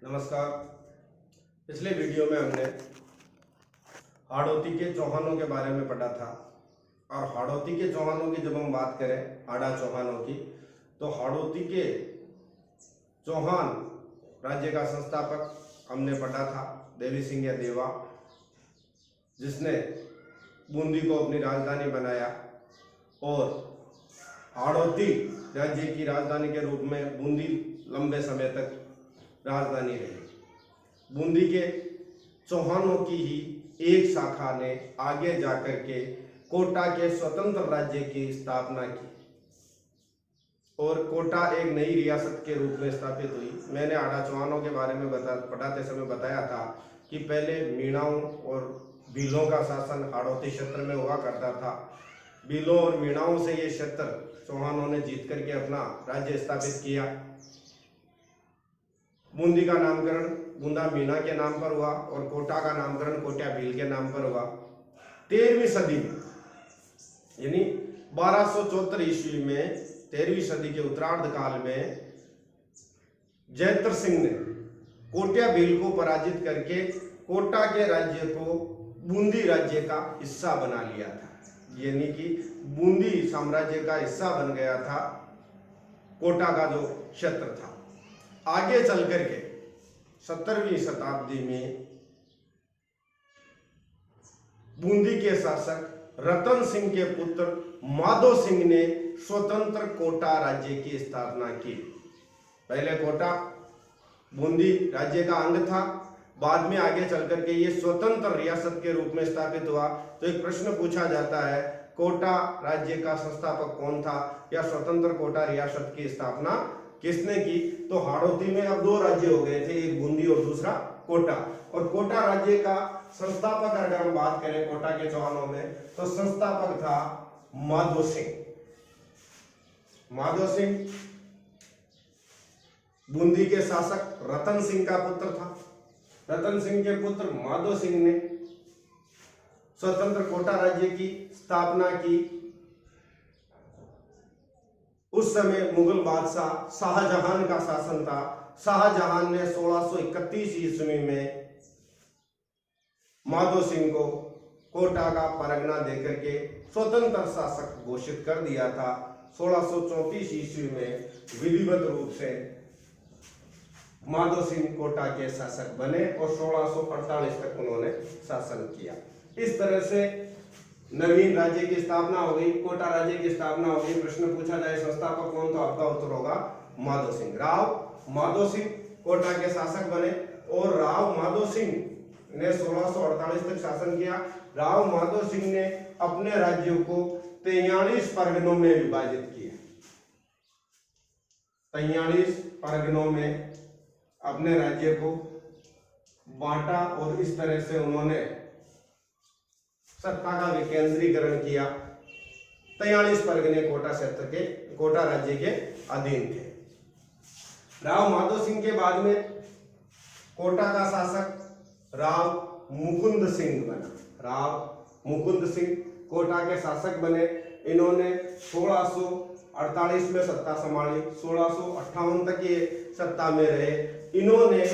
नमस्कार। पिछले वीडियो में हमने हाड़ौती के चौहानों के बारे में पढ़ा था और हाड़ौती के चौहानों की जब हम बात करें हाड़ा चौहानों की, तो हाड़ौती के चौहान राज्य का संस्थापक हमने पढ़ा था देवी सिंह या देवा, जिसने बूंदी को अपनी राजधानी बनाया और हाड़ौती राज्य की राजधानी के रूप में बूंदी लंबे समय तक राजधानी रही। बूंदी के चौहानों की ही एक शाखा ने आगे जाकर के कोटा के स्वतंत्र राज्य की स्थापना की और कोटा एक नई रियासत के रूप में स्थापित हुई। मैंने हाड़ा चौहानों के बारे में पढ़ाते समय बताया था कि पहले मीणाओं और भीलों का शासन हाड़ौती क्षेत्र में हुआ करता था। भीलों और मीणाओं से ये क्षेत्र चौहानों ने जीत करके अपना राज्य स्थापित किया। बूंदी का नामकरण बूंदा मीना के नाम पर हुआ और कोटा का नामकरण कोटा भील के नाम पर हुआ। 13वीं सदी में यानी 1274 ईस्वी में 13वीं सदी के उत्तरार्ध काल में जयद्रथ सिंह ने कोटा भील को पराजित करके कोटा के राज्य को बूंदी राज्य का हिस्सा बना लिया था, यानी कि बूंदी साम्राज्य का हिस्सा बन गया था कोटा का जो क्षेत्र था। आगे चल करके 17वीं शताब्दी में बूंदी के शासक रतन सिंह के पुत्र माधो सिंह ने स्वतंत्र कोटा राज्य की स्थापना की। पहले कोटा बूंदी राज्य का अंग था, बाद में आगे चल करके ये स्वतंत्र रियासत के रूप में स्थापित हुआ। तो एक प्रश्न पूछा जाता है, कोटा राज्य का संस्थापक कौन था या स्वतंत्र कोटा रियासत की स्थापना किसने की? तो हाड़ौती में अब दो राज्य हो गए थे, एक बूंदी और दूसरा कोटा। और कोटा राज्य का संस्थापक अगर हम बात करें कोटा के चौहानों में, तो संस्थापक था माधो सिंह। माधो सिंह बूंदी के शासक रतन सिंह का पुत्र था। रतन सिंह के पुत्र माधो सिंह ने स्वतंत्र कोटा राज्य की स्थापना की। उस समय मुगल बादशाह शाहजहां का शासन था। शाहजहां ने 1631 ईस्वी में माधो सिंह को कोटा का परगना देकर के स्वतंत्र शासक घोषित कर दिया था। 1634 ईस्वी में विधिवत रूप से माधो सिंह कोटा के शासक बने और 1648 तक उन्होंने शासन किया। इस तरह से नवीन राज्य की स्थापना हो गई, कोटा राज्य की स्थापना हो गई। प्रश्न पूछा जाए संस्थापक कौन, तो आपका उत्तर होगा माधो सिंह। राव माधो सिंह कोटा के शासक बने और राव माधो सिंह ने 1648 तक शासन किया। राव माधो सिंह ने अपने राज्यों को 43 परगनों में विभाजित किया। 43 परगनों में अपने राज्य को बांटा और इस तरह से उन्होंने सत्ता का विकेंद्रीकरण किया। 43 परगने कोटा क्षेत्र के कोटा राज्य के अधीन थे। राव माधो सिंह के बाद में कोटा का शासक राव मुकुंद सिंह बना। राव मुकुंद सिंह कोटा के शासक बने। इन्होंने 1648 में सत्ता संभाली, 1658 तक ये सत्ता में रहे। इन्होंने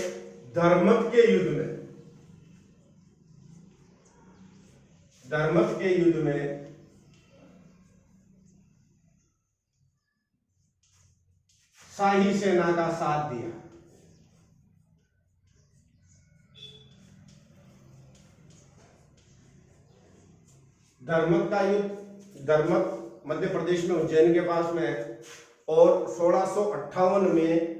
धर्मत के युद्ध में शाही सेना का साथ दिया। धर्मत का युद्ध, धर्मत मध्य प्रदेश में उज्जैन के पास में है। और 1658 में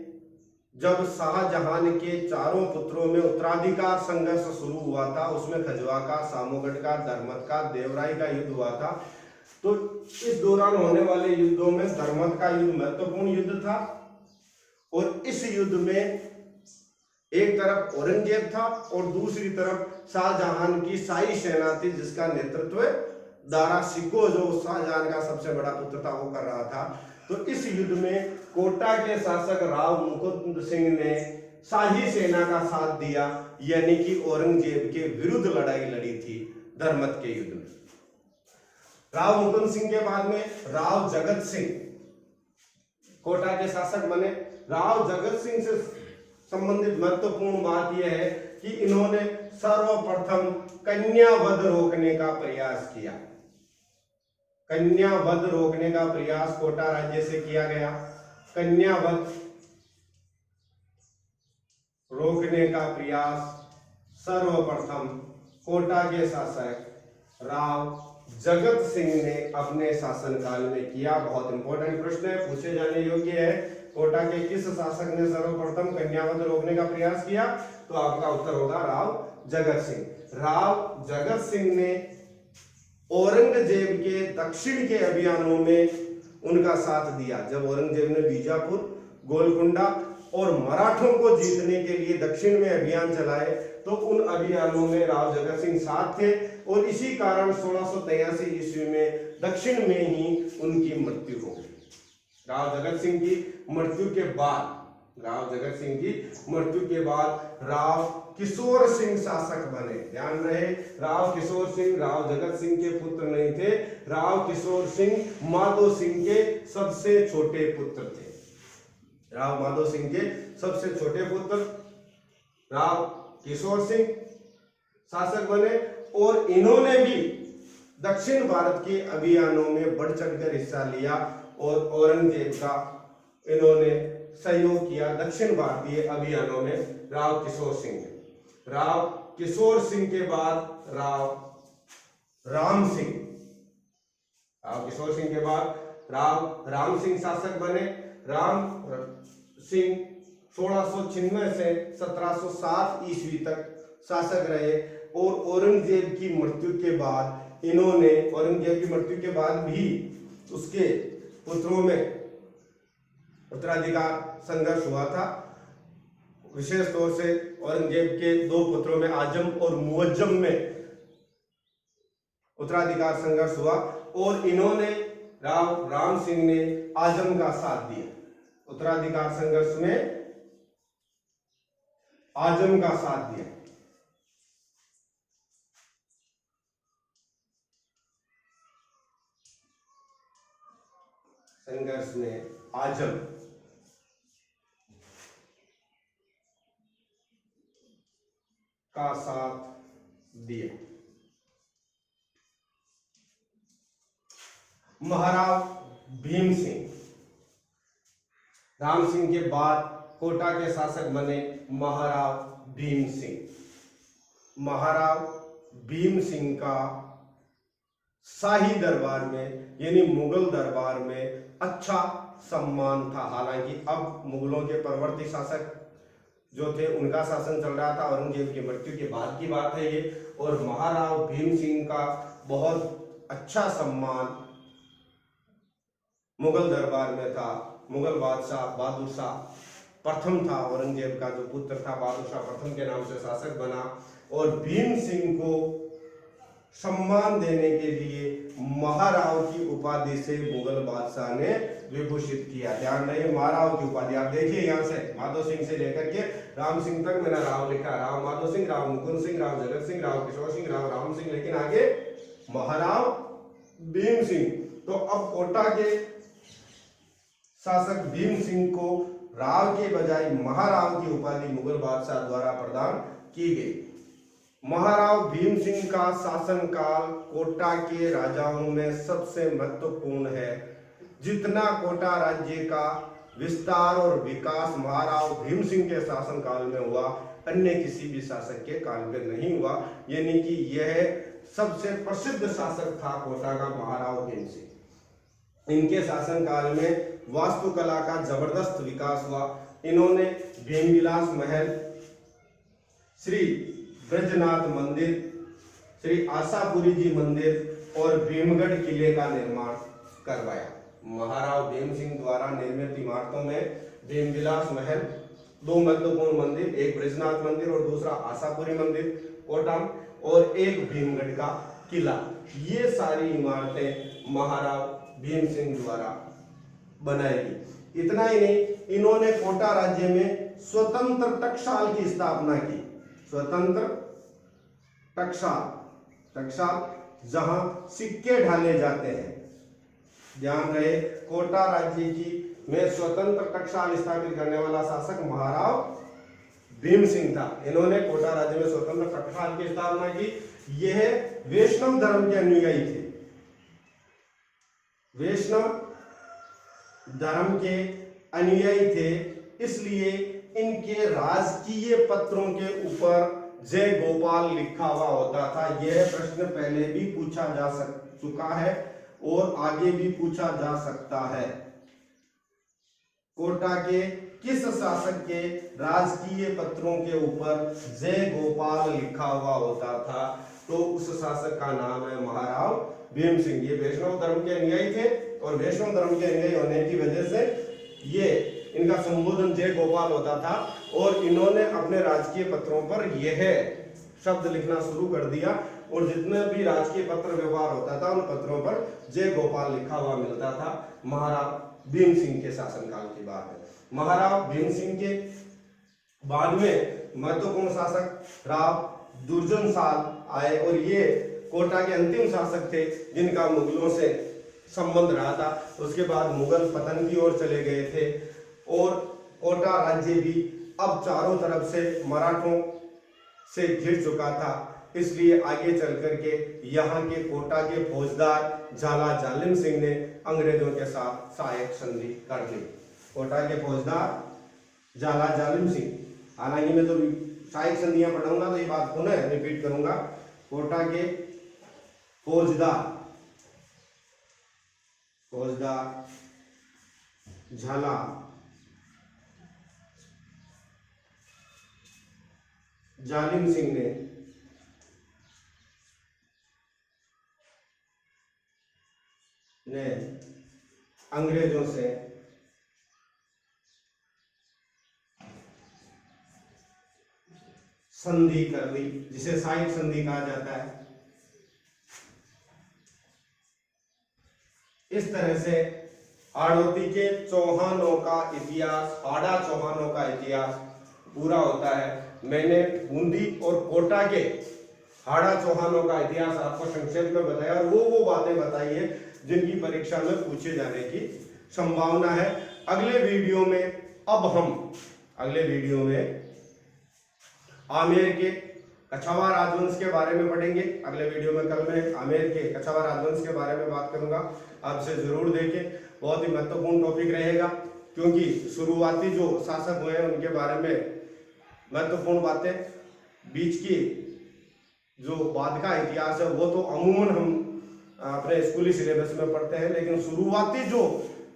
जब शाहजहां के चारों पुत्रों में उत्तराधिकार संघर्ष शुरू हुआ था, उसमें खजवा का, सामोगढ़ का, धर्मत का, देवराई का युद्ध हुआ था। तो इस दौरान होने वाले युद्धों में धर्मत का युद्ध महत्वपूर्ण युद्ध था। और इस युद्ध में एक तरफ औरंगजेब था और दूसरी तरफ शाहजहां की शाही सेना थी, जिसका नेतृत्व दारा शिकोह, जो शाहजहां का सबसे बड़ा पुत्र था, वो कर रहा था। तो इस युद्ध में कोटा के शासक राव मुकुंद सिंह ने शाही सेना का साथ दिया, यानी कि औरंगजेब के विरुद्ध लड़ाई लड़ी थी धर्मत के युद्ध में। राव मुकुंद सिंह के बाद में राव जगत सिंह कोटा के शासक बने। राव जगत सिंह से संबंधित महत्वपूर्ण बात यह है कि इन्होंने सर्वप्रथम कन्यावध रोकने का प्रयास किया। कन्यावध रोकने का प्रयास कोटा राज्य से किया गया। कन्यावध रोकने का प्रयास सर्वप्रथम कोटा के शासक राव जगत सिंह ने अपने शासनकाल में किया। बहुत इंपॉर्टेंट प्रश्न है, पूछे जाने योग्य है। कोटा के किस शासक ने सर्वप्रथम कन्यावध रोकने का प्रयास किया? तो आपका उत्तर होगा राव जगत सिंह। राव जगत सिंह ने औरंगजेब के दक्षिण के अभियानों में उनका साथ दिया। जब औरंगजेब ने बीजापुर, गोलकुंडा और मराठों को जीतने के लिए दक्षिण में अभियान चलाए तो उन अभियानों में राव जगत सिंह साथ थे और इसी कारण 1683 ईस्वी में दक्षिण में ही उनकी मृत्यु हो गई। राव जगत सिंह की मृत्यु के बाद राव किशोर सिंह शासक बने। ध्यान रहे, राव किशोर सिंह राव जगत सिंह के पुत्र नहीं थे। राव किशोर सिंह माधो सिंह के सबसे छोटे पुत्र थे। राव माधो सिंह के सबसे छोटे पुत्र राव किशोर सिंह शासक बने और इन्होंने भी दक्षिण भारत के अभियानों में बढ़ चढ़कर हिस्सा लिया और औरंगजेब का इन्होंने सहयोग किया दक्षिण भारतीय अभियानों में। राव किशोर सिंह ने, राव किशोर सिंह के बाद राव राम सिंह, राव किशोर सिंह के बाद राव राम सिंह शासक बने। राम सिंह 1696 से 1707 ईस्वी तक शासक रहे और औरंगजेब की मृत्यु के बाद इन्होंने, औरंगजेब की मृत्यु के बाद भी उसके पुत्रों में उत्तराधिकार संघर्ष हुआ था। विशेष तौर से औरंगजेब के दो पुत्रों में आजम और मुअज्जम में उत्तराधिकार संघर्ष हुआ और इन्होंने, राव राम सिंह ने आजम का साथ दिया। उत्तराधिकार संघर्ष में आजम का साथ दिया। संघर्ष में आजम का साथ दिया। महाराव भीम सिंह राम सिंह के बाद कोटा के शासक बने महाराव भीम सिंह। महाराव भीम सिंह का शाही दरबार में यानी मुगल दरबार में अच्छा सम्मान था। हालांकि अब मुगलों के परवर्ती शासक जो थे उनका शासन चल रहा था, औरंगजेब की मृत्यु के बाद की बात है ये, और महाराव भीम सिंह का बहुत अच्छा सम्मान मुगल दरबार में था। मुगल बादशाह बहादुर शाह प्रथम था, औरंगजेब का जो पुत्र था बहादुर शाह प्रथम के नाम से शासक बना और भीम सिंह को सम्मान देने के लिए महाराव की उपाधि से मुगल बादशाह ने विभूषित किया। ध्यान रहे, महाराव की उपाधि आप देखिए यहाँ से माधो सिंह से लेकर के राम सिंह तक मैंने राव लिखा, राव माधो सिंह, राव मुकुंद सिंह, राव जगत सिंह, राव किशोर सिंह, राव राम सिंह, लेकिन आगे महाराव भीम सिंह। तो अब कोटा के शासक भीम सिंह को राव के बजाय महाराव की उपाधि मुगल बादशाह द्वारा प्रदान की गई। महाराव भीम सिंह का शासनकाल कोटा के राजाओं में सबसे महत्वपूर्ण है। जितना कोटा राज्य का विस्तार और विकास महाराव भीम सिंह के शासनकाल में हुआ, अन्य किसी भी शासक के काल में नहीं हुआ। यानी कि यह सबसे प्रसिद्ध शासक था कोटा का महाराव भीम सिंह। इनके शासनकाल में वास्तुकला का जबरदस्त विकास हुआ। इन्होंने भीमविलास महल, श्री ब्रजनाथ मंदिर, श्री आशापुरी जी मंदिर और भीमगढ़ किले का निर्माण करवाया। महाराव भीम सिंह द्वारा निर्मित इमारतों में भीमविलास महल, दो महत्वपूर्ण मंदिर, एक ब्रजनाथ मंदिर और दूसरा आशापुरी मंदिर कोटा, और एक भीमगढ़ का किला, ये सारी इमारतें महाराव भीम सिंह द्वारा बनाई गई। इतना ही नहीं, इन्होंने कोटा राज्य में स्वतंत्र टकसाल की स्थापना की। स्वतंत्र टकसाल जहां सिक्के ढाले जाते हैं। ध्यान रहे, कोटा राज्य की में स्वतंत्र टकसाल स्थापित करने वाला शासक महाराव भीम सिंह था। इन्होंने कोटा राज्य में स्वतंत्र कटहाल की स्थापना की। यह वैष्णव धर्म के अनुयायी थे, वैष्णव धर्म के अनुयायी थे, इसलिए इनके राजकीय पत्रों के ऊपर जय गोपाल लिखा हुआ होता था। यह प्रश्न पहले भी पूछा जा चुका है और आगे भी पूछा जा सकता है। कोटा के किस शासक के राजकीय पत्रों के ऊपर जय गोपाल लिखा हुआ होता था? तो उस शासक का नाम है महाराव भीम सिंह। ये वैष्णव धर्म के अनुयायी थे और वैष्णव धर्म के अनुयायी होने की वजह से ये इनका संबोधन जय गोपाल होता था और इन्होंने अपने राजकीय पत्रों पर यह शब्द लिखना शुरू कर दिया और जितने भी राजकीय पत्र व्यवहार होता था उन पत्रों पर जय गोपाल लिखा हुआ मिलता था। महाराव भीम सिंह के शासनकाल की बात है। महाराव भीम सिंह के बाद में महत्वपूर्ण शासक राव दुर्जनशाल आए और ये कोटा के अंतिम शासक थे जिनका मुगलों से संबंध रहा था। उसके बाद मुगल पतन की ओर चले गए थे और कोटा राज्य भी अब चारों तरफ से मराठों से घिर चुका था। इसलिए आगे चल करके यहाँ के कोटा के फौजदार झाला जालिम सिंह ने अंग्रेजों के साथ सहायक संधि कर ली। कोटा के फौजदार झाला जालिम सिंह, हालांकि मैं तो सहायक संधियां पढ़ाऊंगा तो ये बात पुनः रिपीट करूंगा। कोटा के फौजदार झाला जालिम सिंह ने अंग्रेजों से संधि कर ली, जिसे सहायक संधि कहा जाता है। इस तरह से हाड़ौती के चौहानों का इतिहास, हाड़ा चौहानों का इतिहास पूरा होता है। मैंने बूंदी और कोटा के हाड़ा चौहानों का इतिहास आपको संक्षेप में बताया और वो बातें बताई है जिनकी परीक्षा में पूछे जाने की संभावना है। अगले वीडियो में आमेर के कछवाहा राजवंश के बारे में पढ़ेंगे। अगले वीडियो में कल मैं आमेर के कछवाहा राजवंश के बारे में बात करूंगा। आपसे जरूर देखें, बहुत ही महत्वपूर्ण टॉपिक रहेगा क्योंकि शुरुआती जो शासक हुए हैं उनके बारे में महत्वपूर्ण बातें, बीच की जो बाद का इतिहास है वो तो अमूमन हम अपने स्कूली सिलेबस में पढ़ते हैं, लेकिन शुरुआती जो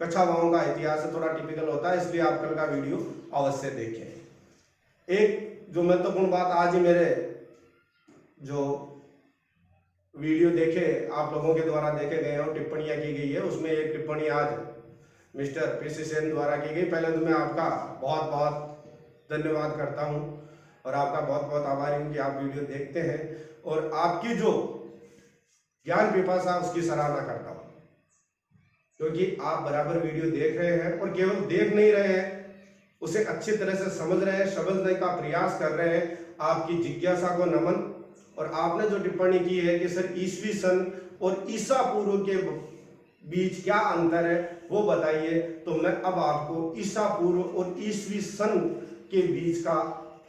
कछवाहों का इतिहास है थोड़ा टिपिकल होता है, इसलिए आप कल का वीडियो अवश्य देखें। एक जो महत्वपूर्ण बात आज ही मेरे जो वीडियो देखे आप लोगों के द्वारा देखे गए और टिप्पणियां की गई है, उसमें एक टिप्पणी आज मिस्टर पीसी सेन द्वारा की गई। पहले तो मैं आपका बहुत बहुत धन्यवाद करता हूं और आपका बहुत बहुत आभारी हूं कि आप वीडियो देखते हैं और आपकी जो ज्ञान पिपासा उसकी सराहना करता हूं, क्योंकि आप बराबर वीडियो देख रहे हैं और केवल देख नहीं रहे हैं, उसे अच्छी तरह से समझ रहे हैं, समझने का प्रयास कर रहे हैं। आपकी जिज्ञासा को नमन। और आपने जो टिप्पणी की है कि सर ईस्वी सन और ईसा पूर्व के बीच क्या अंतर है वो बताइए, तो मैं अब आपको ईसा पूर्व और ईस्वी सन के बीच का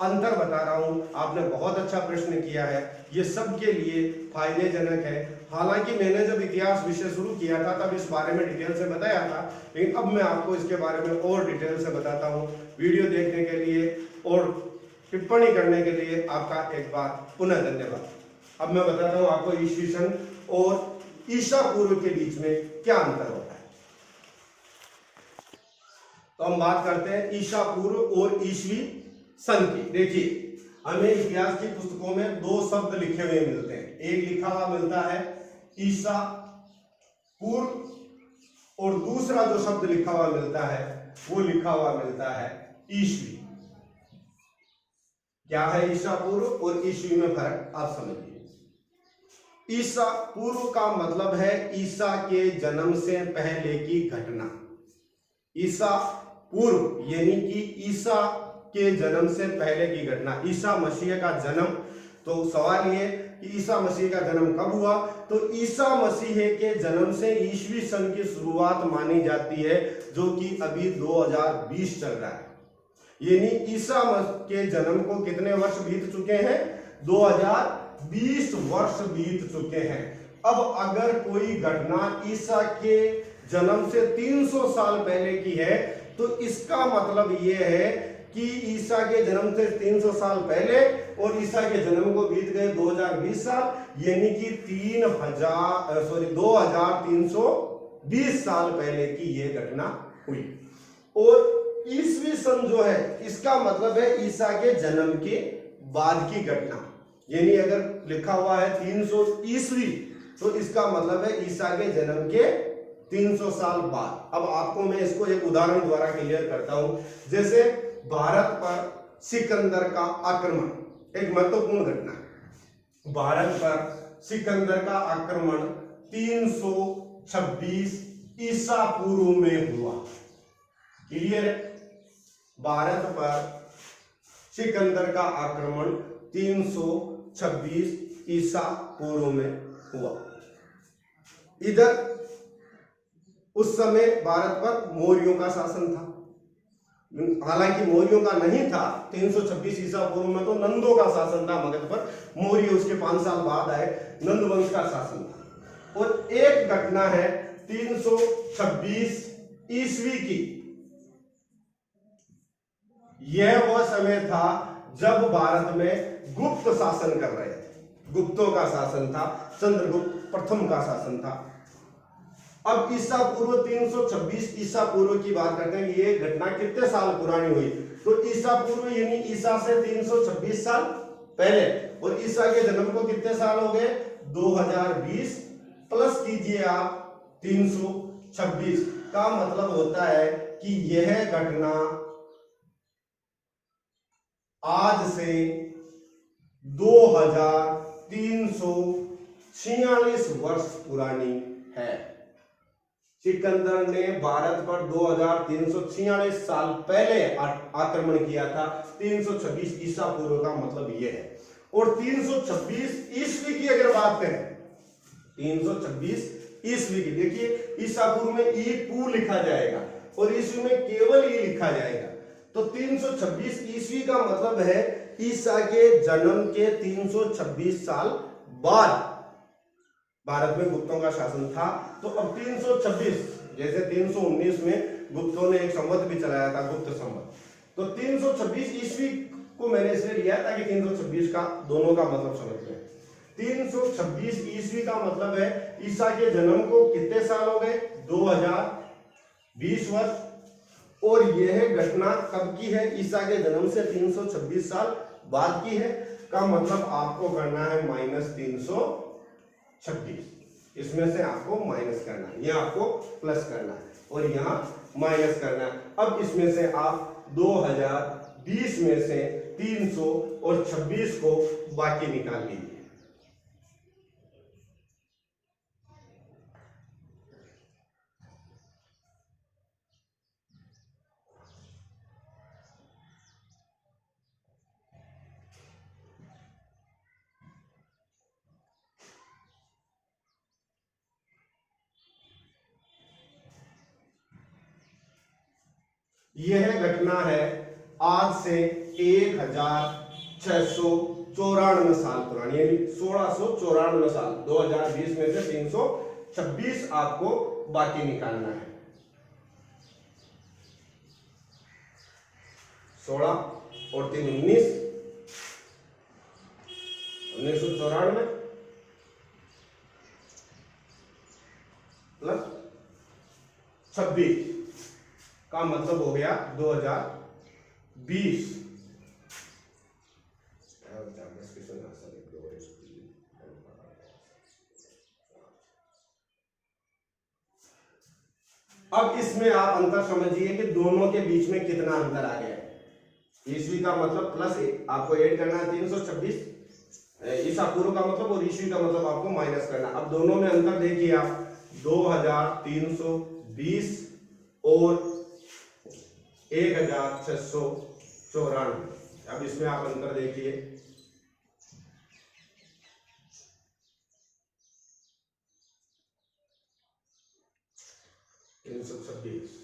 अंतर बता रहा हूं। आपने बहुत अच्छा प्रश्न किया है, ये सबके लिए फायदेजनक है। हालांकि मैंने जब इतिहास विषय शुरू किया था तब इस बारे में डिटेल से बताया था, लेकिन अब मैं आपको इसके बारे में और डिटेल से बताता हूं। वीडियो देखने के लिए और टिप्पणी करने के लिए आपका एक बार पुनः धन्यवाद। अब मैं बताता हूं आपको ईस्वी सन और ईसा पूर्व के बीच में क्या अंतर होता है। तो हम बात करते हैं ईसा पूर्व और ईस्वी सन की। देखिए, हमें इतिहास की पुस्तकों में दो शब्द लिखे हुए मिलते हैं। एक लिखा हुआ मिलता है ईसा पूर्व और दूसरा जो शब्द लिखा हुआ मिलता है वो लिखा हुआ मिलता है ईस्वी। क्या है ईसा पूर्व और ईस्वी में फर्क आप समझिए। ईसा पूर्व का मतलब है ईसा के जन्म से पहले की घटना। ईसा पूर्व यानी कि ईसा के जन्म से पहले की घटना, ईसा मसीह का जन्म। तो सवाल ये कि ईसा मसीह का जन्म कब हुआ, तो ईसा मसीह के जन्म से ईस्वी सन की शुरुआत मानी जाती है, जो कि अभी 2020 चल रहा है। यानी ईसा के जन्म को कितने वर्ष बीत चुके हैं? 2020 वर्ष बीत चुके हैं। अब अगर कोई घटना ईसा के जन्म से 300 साल पहले की है तो इसका मतलब यह है कि ईसा के जन्म से 300 साल पहले और ईसा के जन्म को बीत गए 2020 साल, यानी कि 2320 साल पहले की यह घटना हुई। और ईसवी सन जो है इसका मतलब है ईसा के जन्म के बाद की घटना, यानी अगर लिखा हुआ है 300 ईस्वी तो इसका मतलब है ईसा के जन्म के 300 साल बाद। अब आपको मैं इसको एक उदाहरण द्वारा क्लियर करता हूं। जैसे भारत पर सिकंदर का आक्रमण एक महत्वपूर्ण घटना है। भारत पर सिकंदर का आक्रमण 326 ईसा पूर्व में हुआ। क्लियर है? भारत पर सिकंदर का आक्रमण 326 ईसा पूर्व में हुआ। इधर उस समय भारत पर मौर्यों का शासन था। हालांकि मौर्यों का नहीं था, 326 ईसा पूर्व में तो नंदों का शासन था मगध पर। मौर्य उसके 5 साल बाद आए, नंद वंश का शासन था। और एक घटना है 326 ईस्वी की। यह वह समय था जब भारत में गुप्त शासन कर रहे थे। गुप्तों का शासन था, चंद्रगुप्त प्रथम का शासन था। अब ईसा पूर्व 326 ईसा पूर्व की बात करते हैं कि ये घटना कितने साल पुरानी हुई। तो ईसा पूर्व यानी ईसा से 326 साल पहले, और ईसा के जन्म को कितने साल हो गए? 2020 प्लस कीजिए आप 326 का मतलब होता है कि यह घटना आज से 2346 वर्ष पुरानी है। सिकंदर ने भारत पर 2346 साल पहले आक्रमण किया था। 326 ईसा पूर्व का मतलब यह है। और 326 ईस्वी की अगर बात करें, 326 ईस्वी की, देखिए ईसा पूर्व में ई पू लिखा जाएगा और ईस्वी में केवल ई लिखा जाएगा। तो 326 ईस्वी का मतलब है ईसा के जन्म के 326 साल बाद भारत में गुप्तों का शासन था। तो अब 326, जैसे 319 में गुप्तों ने एक संवत भी चलाया था, गुप्त संवत। तो 326 ईस्वी को मैंने इसलिए लिया ताकि 326 का दोनों का मतलब समझ में। 326 ईस्वी का मतलब है ईसा के जन्म को कितने साल हो गए? 2020 वर्ष। और यह घटना कब की है? ईसा के जन्म से 326 साल बाद की है। का मतलब आपको करना है -326। इसमें से आपको माइनस करना है, यह आपको प्लस करना है और यहां माइनस करना है। अब इसमें से आप 2020 में से 326 को बाकी निकाल लीजिए। यह घटना है आज से 1694 साल पुरानी, यानी 1694 साल। 2020 में से 326 आपको बाकी निकालना है। 16 और 3 19, 1994 प्लस 26 का मतलब हो गया 2020। अब इसमें आप अंतर समझिए कि दोनों के बीच में कितना अंतर आ गया है। ईस्वी का मतलब प्लस आपको ऐड करना है 326, ईसा पूर्व का मतलब, और ईस्वी का मतलब आपको माइनस करना। अब दोनों में अंतर देखिए आप, 2320 और 1694। अब इसमें आप अंतर देखिए, 326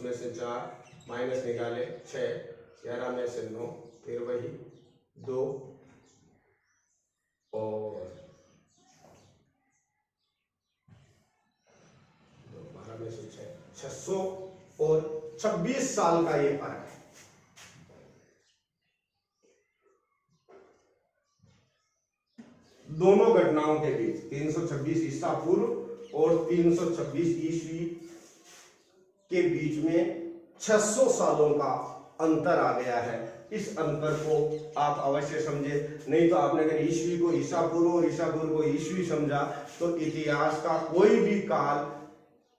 उसमें से 4 माइनस निकाले 6, 11 में से 9, फिर वही 2 और 12 में से 6, 600 और 26 साल का ये फर्क है। दोनों घटनाओं के बीच 326 ईसा पूर्व और 326 ईस्वी के बीच में 600 सालों का अंतर आ गया है। इस अंतर को आप अवश्य समझे, नहीं तो आपने अगर ईस्वी को ईसा पूर्व और ईसा पूर्व को ईस्वी समझा तो इतिहास का कोई भी काल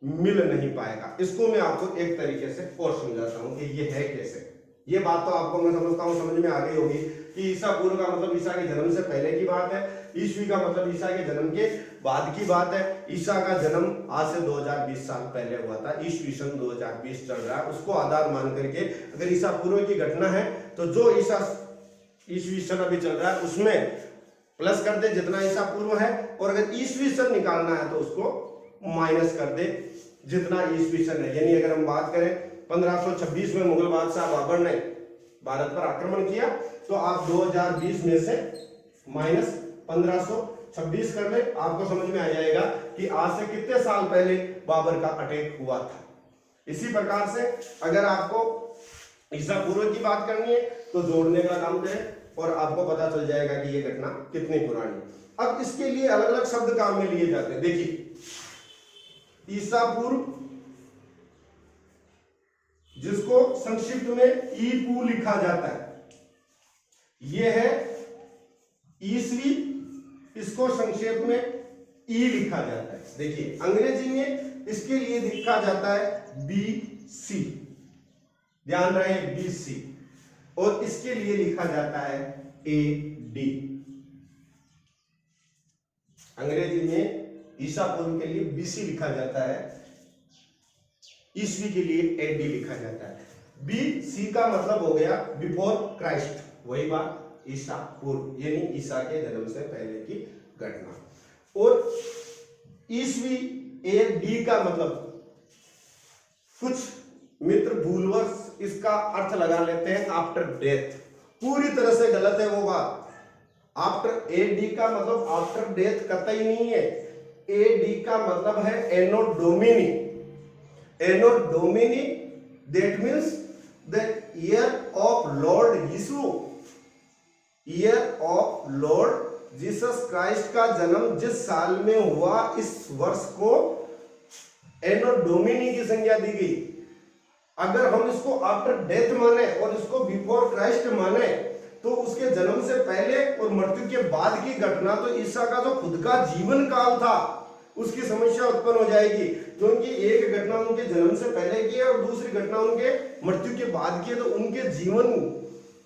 मिल नहीं पाएगा। इसको मैं आपको एक तरीके से और समझाता हूं कि ये है कैसे। ये बात तो आपको मैं समझता हूं समझ में आ गई होगी कि ईसा पूर्व का मतलब ईसा के जन्म से पहले की बात है, ईस्वी का मतलब ईसा के जन्म के बाद की बात है। ईसा का जन्म आज से 2020 साल पहले हुआ था, ईस्वी सन 2020 चल रहा है, उसको आधार मान करके अगर ईसा पूर्व की घटना है तो जो ईसा ईस्वी सन अभी चल रहा है उसमें प्लस कर दे जितना ईसा पूर्व है, और अगर ईस्वी सन निकालना है तो उसको माइनस कर दे जितना ईस्वी सन है। यानी अगर हम बात करें 1526 में मुगल बादशाह बाबर ने भारत पर आक्रमण किया तो आप 2020 में से माइनस 1526 कर ले, आपको समझ में आ जाएगा कि आज से कितने साल पहले बाबर का अटैक हुआ था। इसी प्रकार से अगर आपको ईसा पूर्व की बात करनी है तो जोड़ने का काम करें और आपको पता चल जाएगा कि ये घटना कितनी पुरानी है। अब इसके लिए अलग अलग शब्द काम में लिए जाते हैं। देखिए, ईसा पूर्व जिसको संक्षिप्त में ईपू लिखा जाता है, यह है ईस्वी, इसको संक्षेप में ई लिखा जाता है। देखिए, अंग्रेजी में इसके लिए लिखा जाता है बीसी, ध्यान रहे बीसी, और इसके लिए लिखा जाता है एडी। अंग्रेजी में ईसा पूर्व के लिए बीसी लिखा जाता है, ईस्वी के लिए एडी लिखा जाता है। बी सी का मतलब हो गया बिफोर क्राइस्ट, वही बात ईसा पूर्व यानी ईसा के जन्म से पहले की घटना। और ईस्वी ए डी का मतलब कुछ मित्र भूलवश इसका अर्थ लगा लेते हैं आफ्टर डेथ, पूरी तरह से गलत है वो बात। आफ्टर ए डी का मतलब आफ्टर डेथ कतई नहीं है। ए डी का मतलब है anno domini. Anno domini that means the year of Lord Yeshu, year of Lord Jesus Christ का जन्म जिस साल में हुआ इस वर्ष को एनो डोमिनी की संज्ञा दी गई। अगर हम इसको आफ्टर डेथ माने और इसको बिफोर क्राइस्ट माने तो उसके जन्म से पहले और मृत्यु के बाद की घटना, तो ईसा का जो खुद का जीवन काल था उसकी समस्या उत्पन्न हो जाएगी, क्योंकि एक घटना उनके जन्म से पहले की है और दूसरी घटना उनके मृत्यु के बाद की है। तो उनके जीवन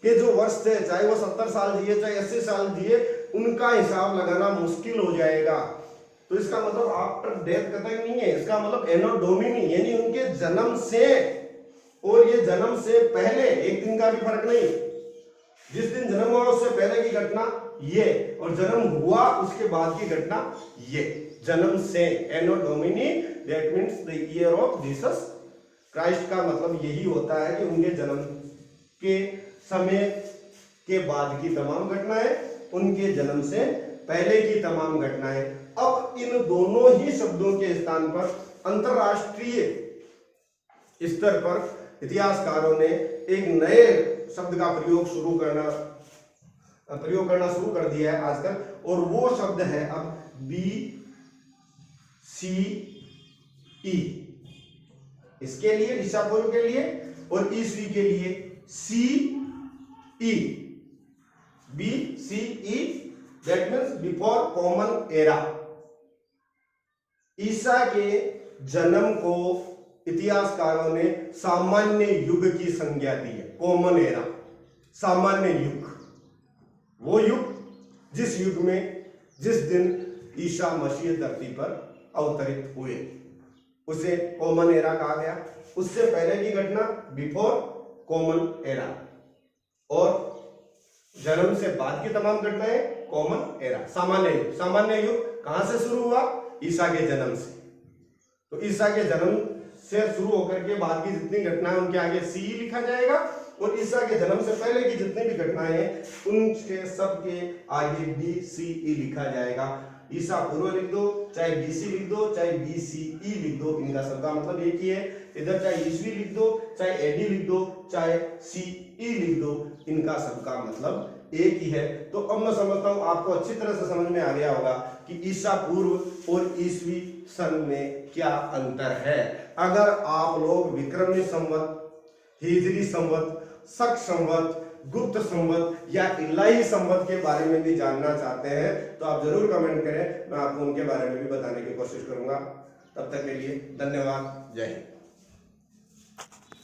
के जो वर्ष थे, चाहे वो 70 साल जिए चाहे 80 साल जिए, उनका हिसाब लगाना मुश्किल हो जाएगा। तो इसका मतलब आफ्टर डेथ कतई नहीं है, इसका मतलब एनो डोमिनी यानी उनके जन्म से, और ये जन्म से पहले एक दिन का भी फर्क नहीं, जिस दिन जन्म हुआ उससे पहले की घटना ये, और जन्म हुआ उसके बाद की घटना ये। जन्म से anno domini that means the year of Jesus Christ का मतलब यही होता है कि उनके जन्म के समय के बाद की तमाम घटनाएं, उनके जन्म से पहले की तमाम घटनाएं। अब इन दोनों ही शब्दों के स्थान पर अंतरराष्ट्रीय स्तर पर इतिहासकारों ने एक नए शब्द का प्रयोग करना शुरू कर दिया है आजकल, और वो शब्द है अब बी सी ई। इसके लिए ईसा पूर्व के लिए और ईस्वी के लिए C E, B C E that means before common era. Isa के जन्म को इतिहासकारों ने सामान्य युग की संज्ञा दी है। कॉमन एरा, सामान्य युग, वो युग जिस युग में जिस दिन ईसा मसीह धरती पर अवतरित हुए उसे कॉमन एरा कहा गया। उससे पहले की घटना बिफोर कॉमन एरा, और जन्म से बाद की तमाम घटनाएं कॉमन एरा, सामान्य युग। सामान्य युग कहां से शुरू हुआ? ईसा के जन्म से। तो ईसा के जन्म से शुरू होकर के बाद की जितनी घटनाएं उनके आगे सी लिखा जाएगा, और ईसा के जन्म से पहले की जितनी भी घटनाएं हैं उनके सब के आगे बी सी ई लिखा जाएगा। ईसा पूर्व लिख दो, चाहे बीसी लिख दो, चाहे बीसीई लिख दो, इनका सबका मतलब एक ही है। इधर चाहे ईस्वी लिख दो, चाहे एडी लिख दो, चाहे सीई लिख दो, इनका सबका मतलब एक ही है। तो अब मैं समझता हूं आपको अच्छी तरह से समझ में आ गया होगा कि ईसा पूर्व और ईस्वी सन में क्या अंतर है। अगर आप लोग विक्रमी संवत, हिजरी संवत, शक संवत, गुप्त संवत या इलाही संवत के बारे में भी जानना चाहते हैं तो आप जरूर कमेंट करें, मैं आपको उनके बारे में भी बताने की कोशिश करूंगा। तब तक के लिए धन्यवाद, जय हिंद।